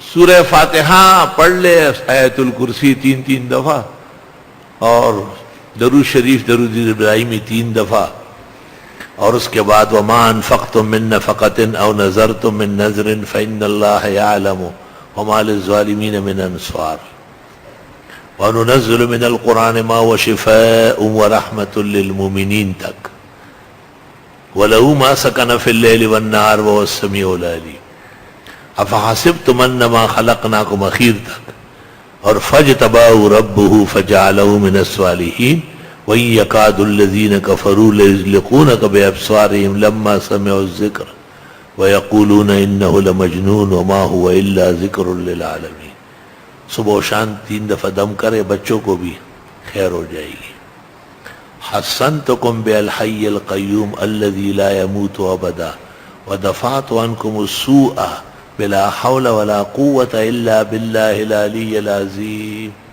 سورہ فاتحہ پڑھ لے، آیت الکرسی 3 دفعہ، اور درود شریف درود ابراہیمی 3 دفعہ، اور اس کے بعد وما انفقتم من نفقۃ او نذرتم من نذر فإن اللہ یعلم وما للظالمین من انصار وننزل من القرآن ما هو شفاء ورحمۃ للمؤمنین تک، وَلَهُ مَا سَكَنَ فِي اللَّيْلِ وَالنَّهَارِ وَهُوَ السَّمِيعُ الْعَلِيمُ أَفَحَسِبْتُمْ أَنَّمَا خَلَقْنَاكُمْ أَخِير تک، اور فَاجْتَبَاهُ رَبُّهُ فَجَعَلَهُ مِنَ الصَّالِحِينَ وَإِن يَكَادُ الَّذِينَ كَفَرُوا لَيُزْلِقُونَكَ بِأَبْصَارِهِمْ لَمَّا سَمِعُوا الذِّكْرَ وَيَقُولُونَ إِنَّهُ لَمَجْنُونٌ وَمَا هُوَ إِلَّا ذِكْرٌ لِّلْعَالَمِينَ۔ صبح و شام 3 دفعہ دم کرے، بچوں کو بھی خیر ہو جائے گی۔ حصنتکم بالحی القیوم الذی لا يموت ابدا ودفعت عنکم السوء بلا حول ولا قوة الا باللہ العلی العظیم۔